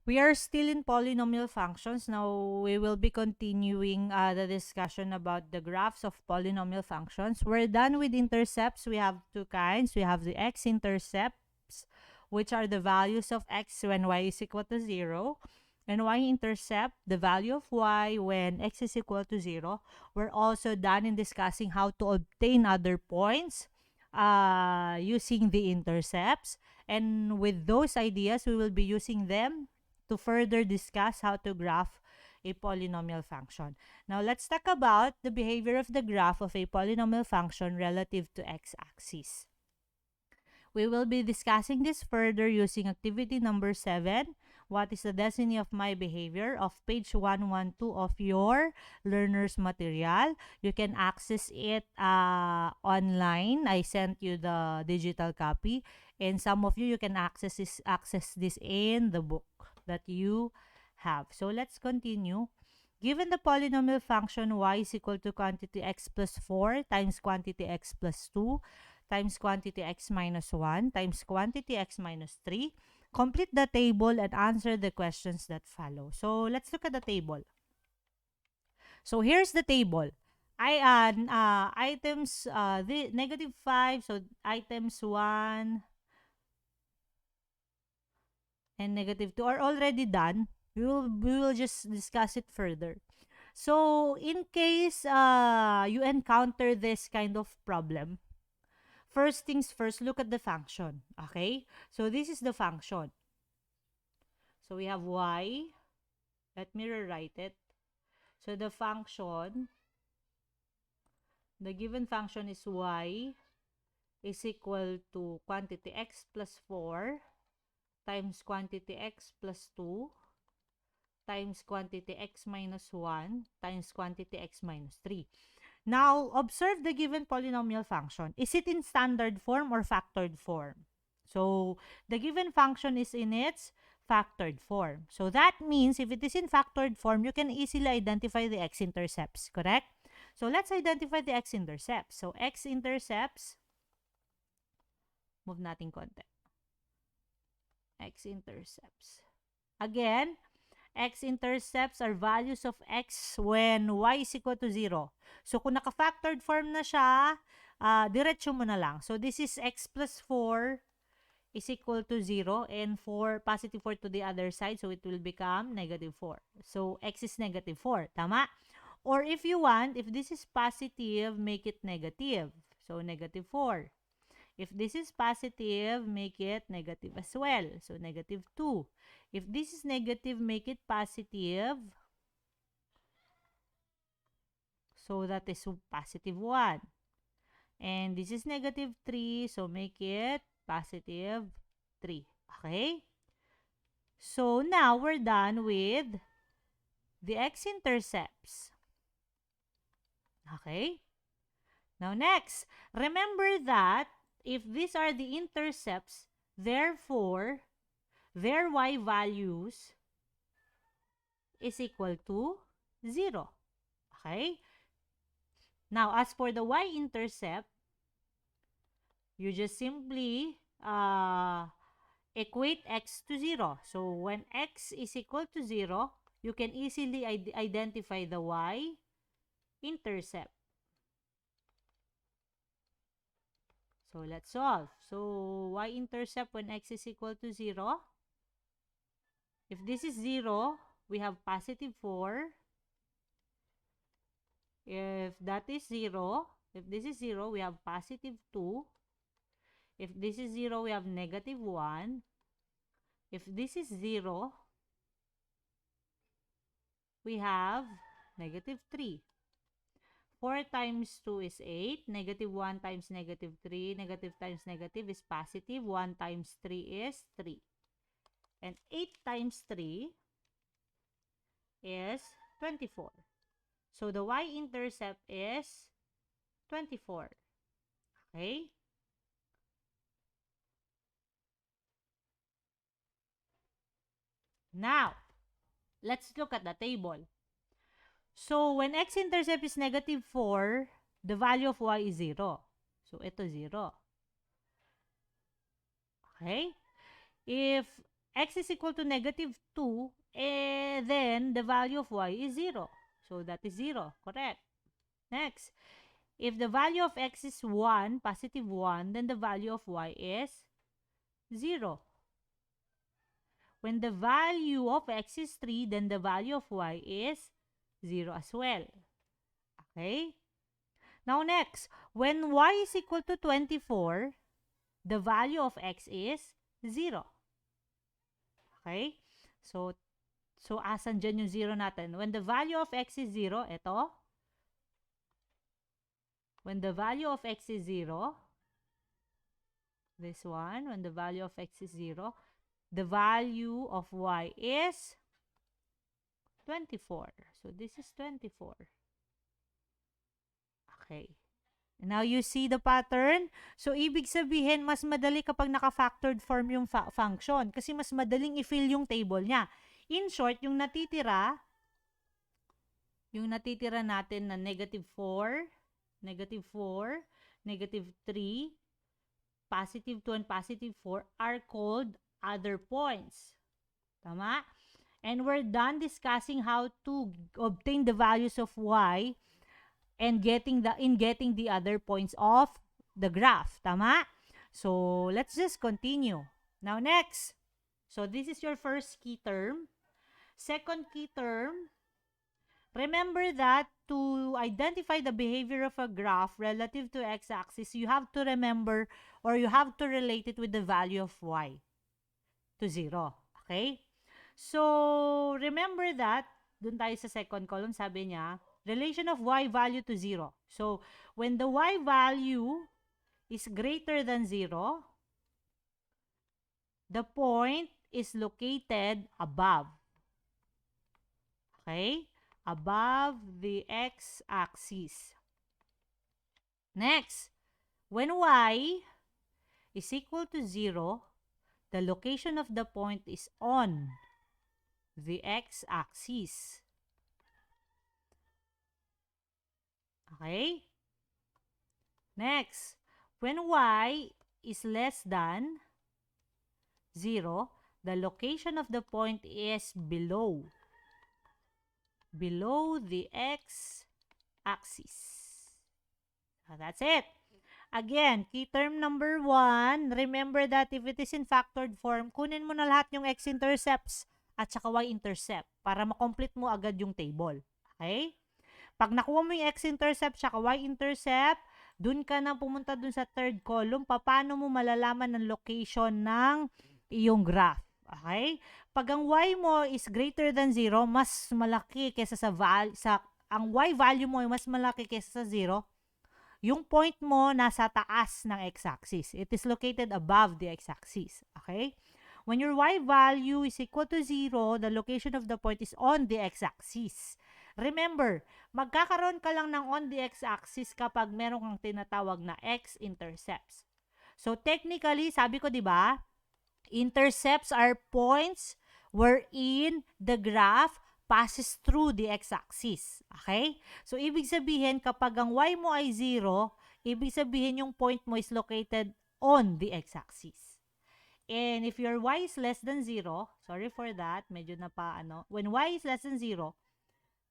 We are still in polynomial functions. Now, we will be continuing the discussion about the graphs of polynomial functions. We're done with intercepts. We have two kinds. We have the x-intercepts, which are the values of x when y is equal to 0, and y-intercept, the value of y when x is equal to 0. We're also done in discussing how to obtain other points using the intercepts. And with those ideas, we will be using them to further discuss how to graph a polynomial function. Now, let's talk about the behavior of the graph of a polynomial function relative to x-axis. We will be discussing this further using activity number 7. What is the destiny of my behavior of page 112 of your learner's material. You can access it online. I sent you the digital copy. And some of you can access this in the book that you have. So let's continue. Given the polynomial function y is equal to quantity x plus 4 times quantity x plus 2 times quantity x minus 1 times quantity x minus 3, complete the table and answer the questions that follow. So let's look at the table. So here's the table. Items the negative 5, so items 1 and negative 2 are already done. We will just discuss it further. So in case you encounter this kind of problem, first things first, look at the function. Okay? So this is the function. So we have y. Let me rewrite it. So the function, the given function is y is equal to quantity x plus 4 times quantity x plus 2 times quantity x minus 1 times quantity x minus 3. Now, observe the given polynomial function. Is it in standard form or factored form? So, the given function is in its factored form. So, that means if it is in factored form, you can easily identify the x-intercepts, correct? So, let's identify the x-intercepts. So, x-intercepts, move natin konti. X-intercepts. Again, x-intercepts are values of x when y is equal to 0. So, kung naka-factored form na siya, diretso mo na lang. So, this is x plus 4 is equal to 0 and 4, positive 4 to the other side. So, it will become negative 4. So, x is negative 4. Tama? Or if you want, if this is positive, make it negative. So, negative 4. If this is positive, make it negative as well. So, negative 2. If this is negative, make it positive. So, that is positive 1. And this is negative 3. So, make it positive 3. Okay? So, now we're done with the x-intercepts. Okay? Now, next, remember that if these are the intercepts, therefore, their y values is equal to 0. Okay? Now, as for the y-intercept, you just simply equate x to 0. So, when x is equal to 0, you can easily identify the y-intercept. So, let's solve. So, y-intercept when x is equal to 0. If this is 0, we have positive 4. If that is 0, if this is 0, we have positive 2. If this is 0, we have negative 1. If this is 0, we have negative 3. 4 times 2 is 8. Negative 1 times negative 3. Negative times negative is positive. 1 times 3 is 3. And 8 times 3 is 24. So, the y-intercept is 24. Okay? Now, let's look at the table. So, when x-intercept is negative 4, the value of y is 0. So, ito 0. Okay? If x is equal to negative 2, then the value of y is 0. So that is 0, correct. Next, if the value of x is 1, positive 1, then the value of y is 0. When the value of x is 3, then the value of y is 0 as well. Okay? Now next, when y is equal to 24, the value of x is 0. Okay? So asan dyan yung 0 natin? When the value of x is 0, ito. When the value of x is 0, this one, when the value of x is 0, the value of y is 24. So this is 24. Okay. Now you see the pattern? So ibig sabihin, mas madali kapag naka-factored form yung function kasi mas madaling i-fill yung table niya. In short, yung natitira natin na negative 4, negative 4, negative 3, positive 2, and positive 4 are called other points. Tama? And we're done discussing how to obtain the values of y and getting the other points of the graph. Tama? So, let's just continue. Now, next. So, this is your first key term. Second key term, remember that to identify the behavior of a graph relative to x-axis, you have to remember or you have to relate it with the value of y to 0. Okay? So, remember that, dun tayo sa second column, sabi niya, relation of y value to 0. So, when the y value is greater than 0, the point is located above. Okay? Above the x-axis. Next, when y is equal to 0, the location of the point is on the x-axis. Okay? Next, when y is less than 0, the location of the point is below the x-axis. That's it. Again, key term number 1, remember that if it is in factored form, kunin mo na lahat yung x-intercepts at saka y-intercept para makomplete mo agad yung table. Okay? Pag nakuha mo yung x-intercept at y-intercept, dun ka na pumunta dun sa third column, paano mo malalaman ang location ng iyong graph. Okay? Pag ang y mo is greater than 0, mas malaki kaysa ang y value mo ay mas malaki kaysa sa 0, yung point mo nasa taas ng x-axis. It is located above the x-axis. Okay? When your y value is equal to 0, the location of the point is on the x-axis. Remember, magkakaroon ka lang ng on the x-axis kapag meron kang tinatawag na x-intercepts. So, technically, sabi ko, di ba, intercepts are points wherein the graph passes through the x-axis. Okay? So, ibig sabihin, kapag ang y mo ay 0, ibig sabihin yung point mo is located on the x-axis. And if your y is less than 0, sorry for that, medyo when y is less than 0,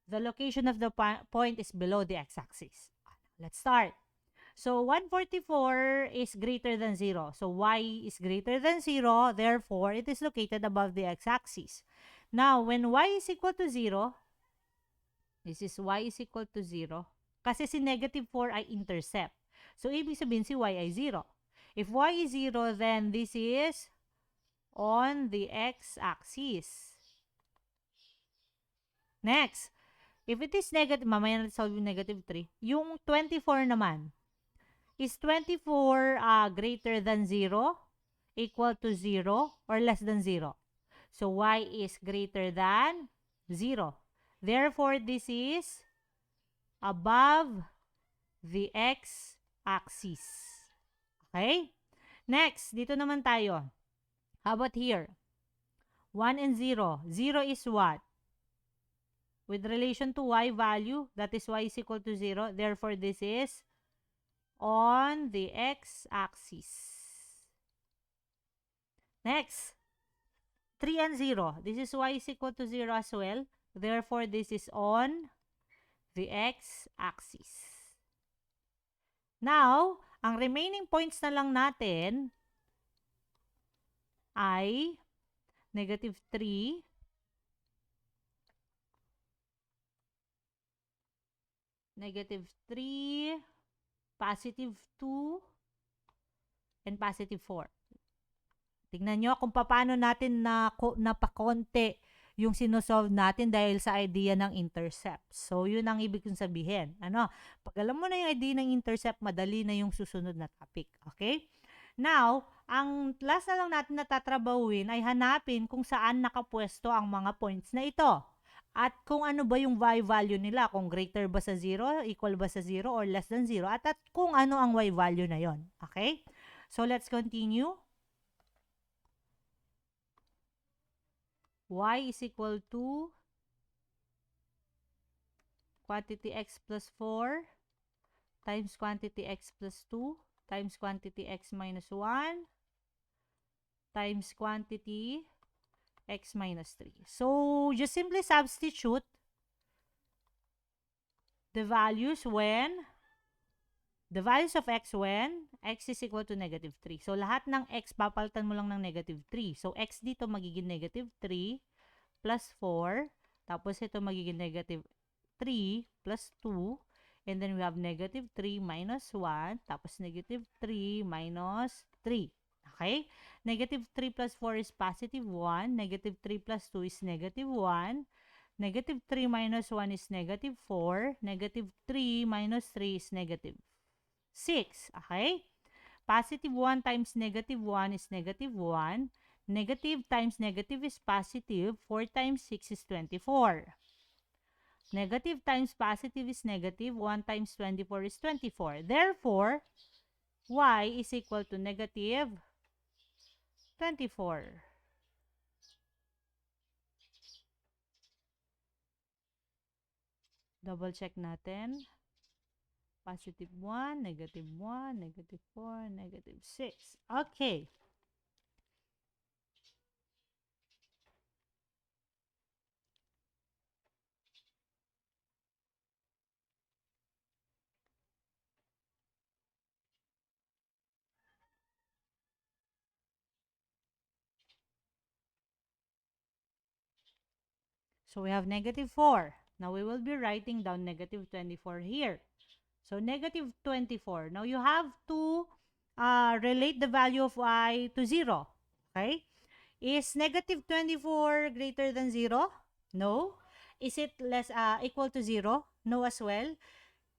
the location of the point is below the x-axis. Let's start. So, 144 is greater than 0. So, y is greater than 0. Therefore, it is located above the x-axis. Now, when y is equal to 0, this is y is equal to 0. Kasi si negative 4 ay intercept. So, ibig sabihin si y ay 0. If y is 0, then this is on the x-axis. Next, if it is negative, mamaya natin solve yung negative 3. Yung 24 naman, is 24 greater than 0, equal to 0, or less than 0? So, y is greater than 0. Therefore, this is above the x-axis. Okay? Next, dito naman tayo. How about here? 1 and 0. 0 is what? With relation to y value, that is y is equal to 0. Therefore, this is on the x-axis. Next, 3 and 0. This is y is equal to 0 as well. Therefore, this is on the x-axis. Now, ang remaining points na lang natin ay negative 3, negative 3, positive 2, and positive 4. Tingnan nyo kung paano natin napakonte yung sinosolve natin dahil sa idea ng intercept. So, yun ang ibig kong sabihin. Ano? Pag alam mo na yung idea ng intercept, madali na yung susunod na topic. Okay? Now, ang last na lang natin natatrabahuin ay hanapin kung saan nakapwesto ang mga points na ito. At kung ano ba yung y value nila, kung greater ba sa 0, equal ba sa 0, or less than 0, at kung ano ang y value na yon. Okay? So, let's continue. Y is equal to quantity x plus 4 times quantity x plus 2 times quantity x minus 1 times quantity x minus 3. So, just simply substitute the values of x when x is equal to negative 3. So, lahat ng x, papalitan mo lang ng negative 3. So, x dito magiging negative 3 plus 4. Tapos, ito magiging negative 3 plus 2. And then, we have negative 3 minus 1. Tapos, negative 3 minus 3. Okay? Negative 3 plus 4 is positive 1. Negative 3 plus 2 is negative 1. Negative 3 minus 1 is negative 4. Negative 3 minus 3 is negative 6. Okay? Positive 1 times negative 1 is negative 1. Negative times negative is positive. 4 times 6 is 24. Negative times positive is negative. 1 times 24 is 24. Therefore, y is equal to negative 24. Double check natin. Positive 1, negative 1, negative 4, negative 6. Okay. So we have negative 4. Now we will be writing down negative 24 here. So negative 24. Now you have to relate the value of y to 0. Okay? Is negative 24 greater than 0? No. Is it less equal to 0? No as well.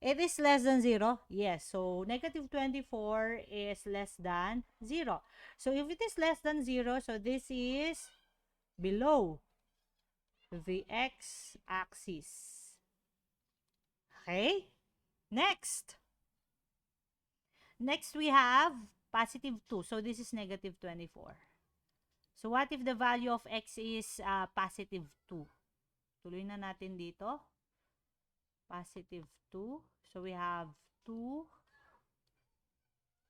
It is less than 0? Yes. So negative 24 is less than 0. So if it is less than 0, so this is below the x-axis. Okay? Next. Next, we have positive 2. So, this is negative 24. So, what if the value of x is positive 2? Tuloy na natin dito. Positive 2. So, we have 2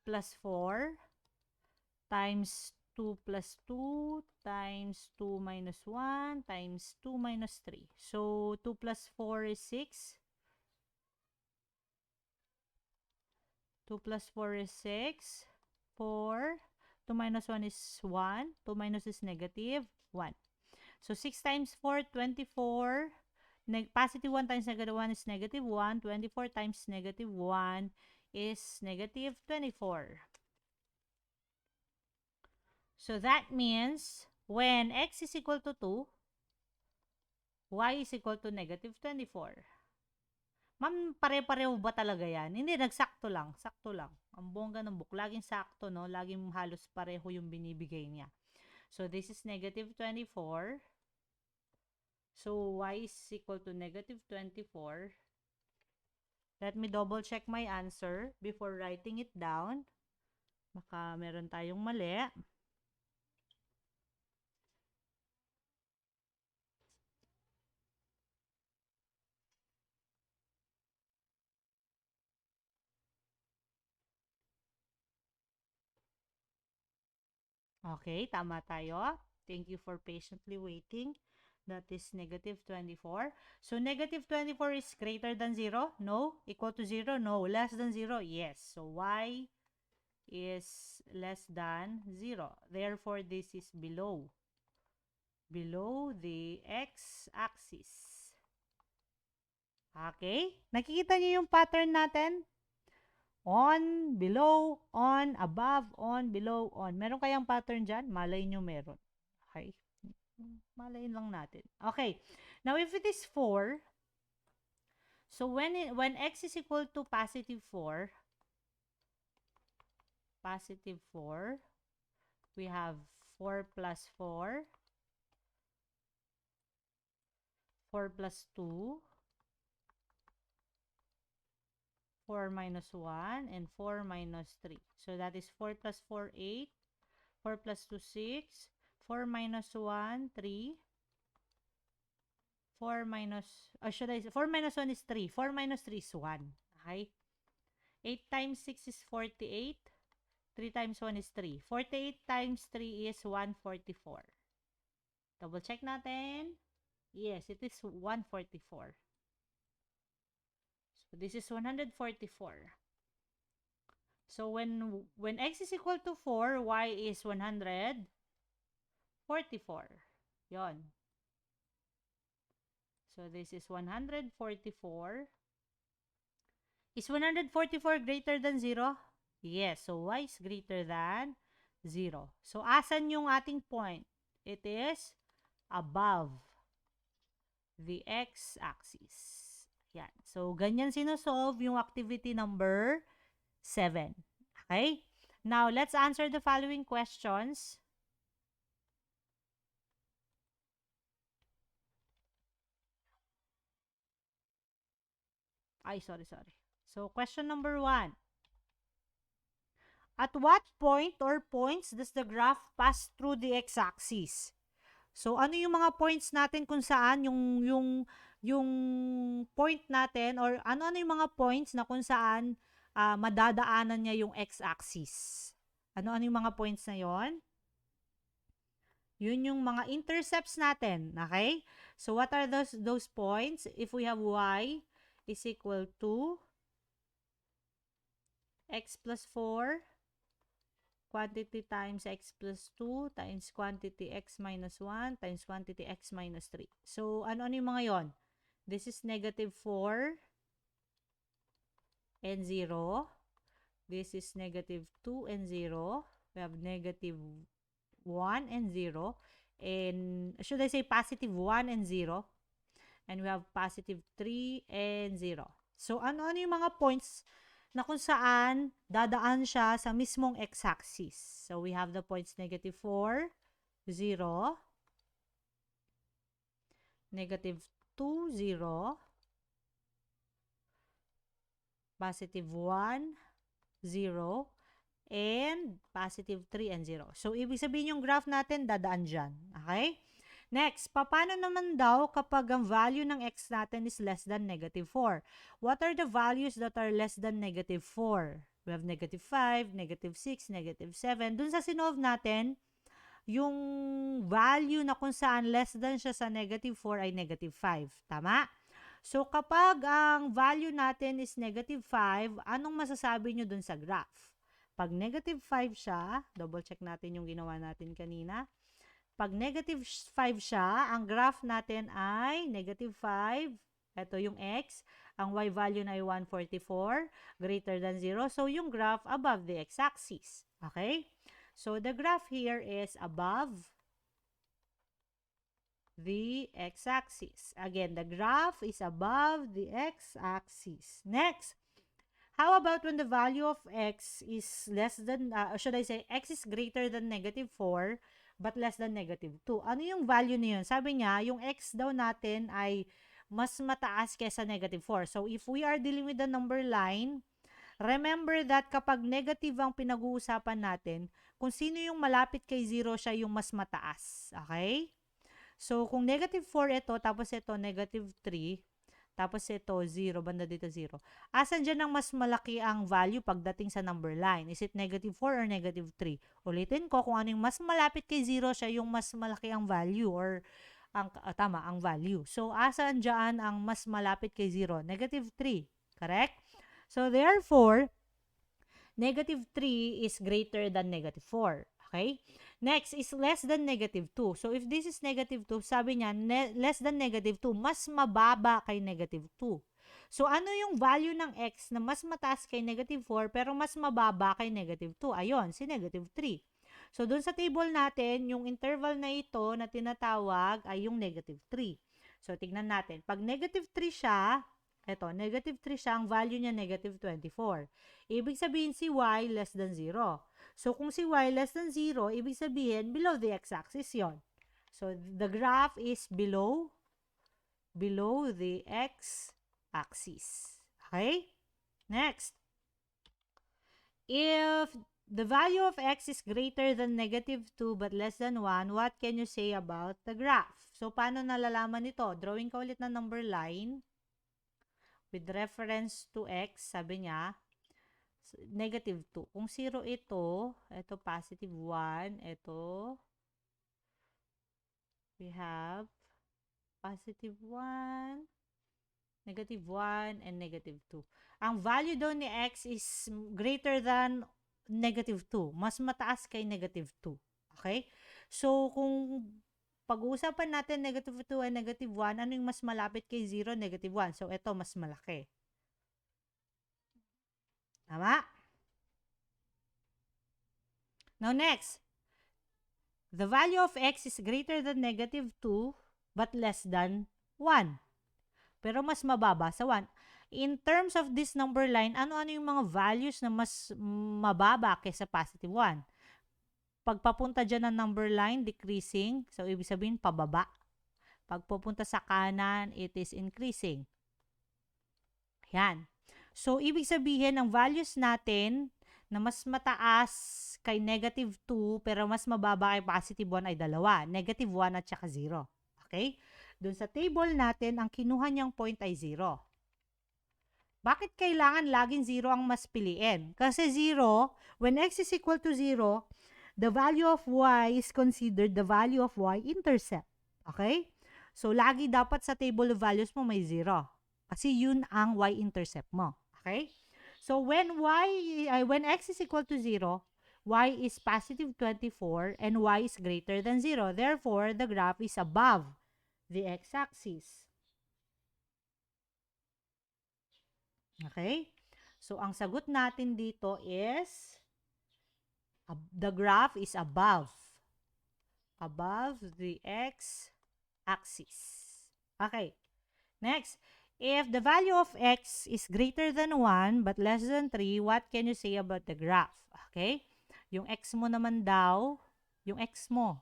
plus 4 times 2 plus 2 times 2 minus 1 times 2 minus 3. So, 2 plus 4 is 6. 2 plus 4 is 6. 4. 2 minus 1 is 1. 2 minus is negative 1. So, 6 times 4, 24. Positive 1 times negative 1 is negative 1. 24 times negative 1 is negative 24. So, that means when x is equal to 2, y is equal to negative 24. Ma'am, pare-pareho ba talaga yan? Hindi, nagsakto lang. Sakto lang. Ang bongga ng book. Laging sakto, no? Laging halos pareho yung binibigay niya. So, this is negative 24. So, y is equal to negative 24. Let me double check my answer before writing it down. Baka meron tayong mali. Okay, tama tayo. Thank you for patiently waiting. That is negative 24. So negative 24 is greater than 0? No. Equal to 0? No. Less than 0? Yes. So y is less than 0. Therefore, this is below the x-axis. Okay? Nakikita niyo yung pattern natin? On, below, on, above, on, below, on. Meron kayang pattern dyan? Malay nyo meron. Okay? Malay lang natin. Okay. Now, if it is 4, so when x is equal to positive 4, we have 4 plus 4, 4 plus 2, 4 minus 1, and 4 minus 3. So that is 4 plus 4, 8, 4 plus 2, 6, 4 minus 1, 3, 4 minus, or should I say, 4 minus 1 is 3, 4 minus 3 is 1. Okay? 8 times 6 is 48, 3 times 1 is 3. 48 times 3 is 144. Double check natin. Yes, it is 144. So this is 144. So when x is equal to 4, y is 144. Yon. So this is 144. Is 144 greater than 0? Yes. So y is greater than 0. So asan yung ating point? It is above the x-axis. Yan. So, ganyan sinosolve yung activity number 7. Okay? Now, let's answer the following questions. Ay, sorry. So, question number 1. At what point or points does the graph pass through the x-axis? So, ano yung mga points natin kung saan yung point natin or ano yung mga points na kung saan madadaanan niya yung x-axis? Ano yung mga points na yon? Yun yung mga intercepts natin, okay? So, what are those points? If we have y is equal to x plus 4, quantity times x plus 2 times quantity x minus 1 times quantity x minus 3. So, ano yung mga yon? This is negative 4 and 0. This is negative 2 and 0. We have negative 1 and 0. And should I say positive 1 and 0? And we have positive 3 and 0. So, ano yung mga points na kung saan dadaan siya sa mismong x-axis? So, we have the points negative 4, 0, negative 2, 0, positive 1, 0, and positive 3 and 0. So, ibig sabihin yung graph natin dadaan dyan. Okay? Next, paano naman daw kapag ang value ng x natin is less than negative 4? What are the values that are less than negative 4? We have negative 5, negative 6, negative 7. Dun sa sinolve natin, yung value na kung saan less than siya sa negative 4 ay negative 5. Tama? So, kapag ang value natin is negative 5, anong masasabi nyo dun sa graph? Pag negative 5 siya, double check natin yung ginawa natin kanina. Pag negative 5 siya, ang graph natin ay negative 5. Ito yung x. Ang y value na ay 144, greater than 0. So, yung graph above the x-axis. Okay? So, the graph here is above the x-axis. Again, the graph is above the x-axis. Next, how about when the value of x is less than, should I say, x is greater than negative 4, but less than negative 2. Ano yung value na yun? Sabi niya, yung x daw natin ay mas mataas kaysa negative 4. So, if we are dealing with the number line, remember that kapag negative ang pinag-uusapan natin, kung sino yung malapit kay 0, siya yung mas mataas. Okay? So, kung negative 4 ito, tapos ito negative 3, Tapos ito, 0. Banda dito, 0. Asan dyan ang mas malaki ang value pagdating sa number line? Is it negative 4 or negative 3? Ulitin ko, kung ano yung mas malapit kay 0, siya yung mas malaki ang value or tama, ang value. So, asan dyan ang mas malapit kay 0? Negative 3. Correct? So, therefore, negative 3 is greater than negative 4. Okay? Next is less than negative 2. So, if this is negative 2, sabi niya, less than negative 2, mas mababa kay negative 2. So, ano yung value ng x na mas mataas kay negative 4 pero mas mababa kay negative 2? Ayun, si negative 3. So, dun sa table natin, yung interval na ito na tinatawag ay yung negative 3. So, tignan natin. Pag negative 3 siya, eto, negative 3 siya, ang value niya negative 24. Ibig sabihin si y less than 0. So, kung si y less than 0, ibig sabihin below the x-axis yon. So, the graph is below the x-axis. Okay? Next. If the value of x is greater than negative 2 but less than 1, what can you say about the graph? So, paano nalalaman ito? Drawing ka ulit ng number line with reference to x, sabi niya, negative 2. Kung 0 ito positive 1, ito, we have positive 1, negative 1, and negative 2. Ang value daw ni x is greater than negative 2. Mas mataas kay negative 2. Okay? So, kung pag-uusapan natin negative 2 and negative 1, ano yung mas malapit kay 0? Negative 1. So, ito mas malaki. Tama? Now, next. The value of x is greater than negative 2 but less than 1. Pero mas mababa sa 1. In terms of this number line, ano-ano yung mga values na mas mababa kaysa positive 1? Pagpapunta dyan ng number line, decreasing. So, ibig sabihin, pababa. Pagpapunta sa kanan, it is increasing. Yan. So, ibig sabihin, ang values natin na mas mataas kay negative 2 pero mas mababa kay positive 1 ay dalawa. Negative 1 at saka 0. Okay? Doon sa table natin, ang kinuha niyang point ay 0. Bakit kailangan laging 0 ang mas piliin? Kasi 0, when x is equal to 0, the value of y is considered the value of y-intercept. Okay? So, lagi dapat sa table of values mo may 0. Kasi yun ang y-intercept mo. Okay? So, when x is equal to 0, y is positive 24 and y is greater than 0. Therefore, the graph is above the x-axis. Okay? So, ang sagot natin dito is the graph is above the x-axis. Okay. Next, if the value of x is greater than 1 but less than 3, what can you say about the graph? Okay? Yung x mo naman daw, yung x mo.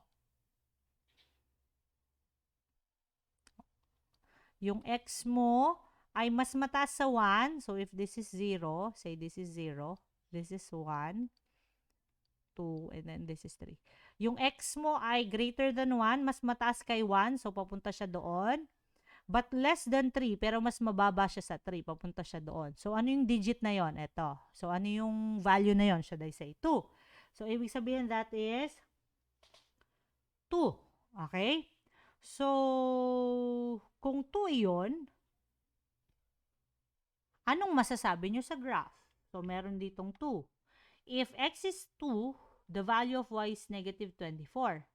Yung x mo ay mas mataas sa 1. So, if this is 0, say this is 0, this is 1, 2, and then this is 3. Yung x mo ay greater than 1, mas mataas kay 1, so papunta siya doon. But less than 3, pero mas mababa siya sa 3, papunta siya doon. So, ano yung digit na yon? Ito. So, ano yung value na yon? Should I say 2? So, ibig sabihin that is 2. Okay? So, kung 2 yon, anong masasabi nyo sa graph? So, meron ditong 2. If x is 2, the value of y is negative 24.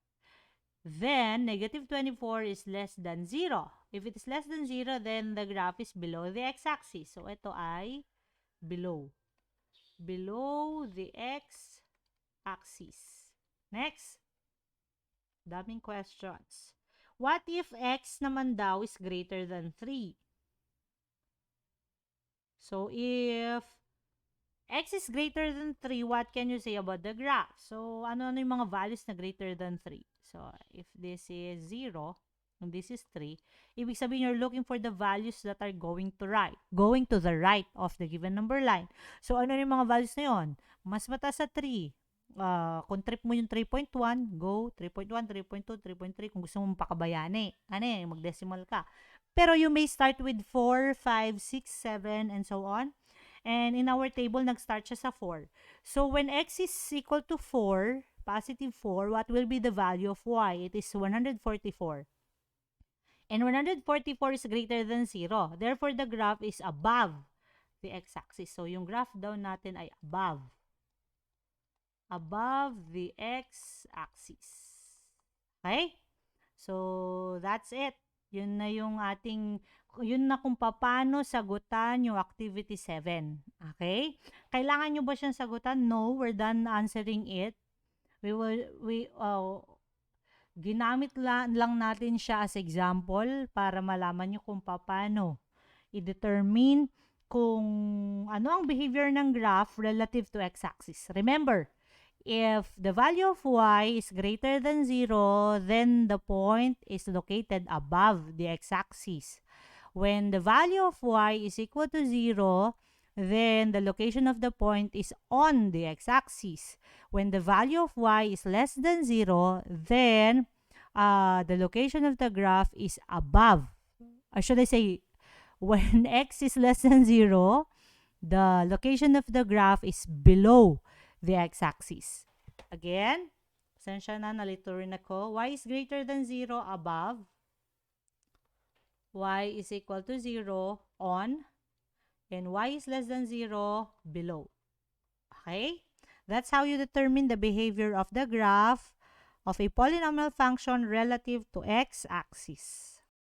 Then, negative 24 is less than 0. If it is less than 0, then the graph is below the x-axis. So, ito ay below. Below the x-axis. Next. Daming questions. What if x naman daw is greater than 3? So, if x is greater than 3, what can you say about the graph? So, ano-ano yung mga values na greater than 3? So, if this is 0, and this is 3, ibig sabihin you're looking for the values that are going to the right of the given number line. So, ano yung mga values na yun? Mas mataas sa 3. Kung trip mo yung 3.1, go 3.1, 3.2, 3.3. Kung gusto mo pakabayani, mag-decimal ka. Pero you may start with 4, 5, 6, 7, and so on. And in our table, nag-start siya sa 4. So, when x is equal to 4, positive 4, what will be the value of y? It is 144. And 144 is greater than 0. Therefore, the graph is above the x-axis. So, yung graph daw natin ay above. Above the x-axis. Okay? So, that's it. Yun na yung ating, yun na kung paano sagutan yung activity 7. Okay? Kailangan nyo ba siyang sagutan? No, we're done answering it. Ginamit lang natin siya as example para malaman nyo kung paano i-determine kung ano ang behavior ng graph relative to x-axis. Remember, if the value of y is greater than 0, then the point is located above the x-axis. When the value of y is equal to 0, then the location of the point is on the x-axis. When the value of y is less than 0, then the location of the graph is above. Or should I say, when x is less than 0, the location of the graph is below the x-axis. Again, pasensya na, nalito rin ako. Y is greater than 0, above. Y is equal to 0, on. And y is less than 0, below. Okay? That's how you determine the behavior of the graph of a polynomial function relative to x-axis.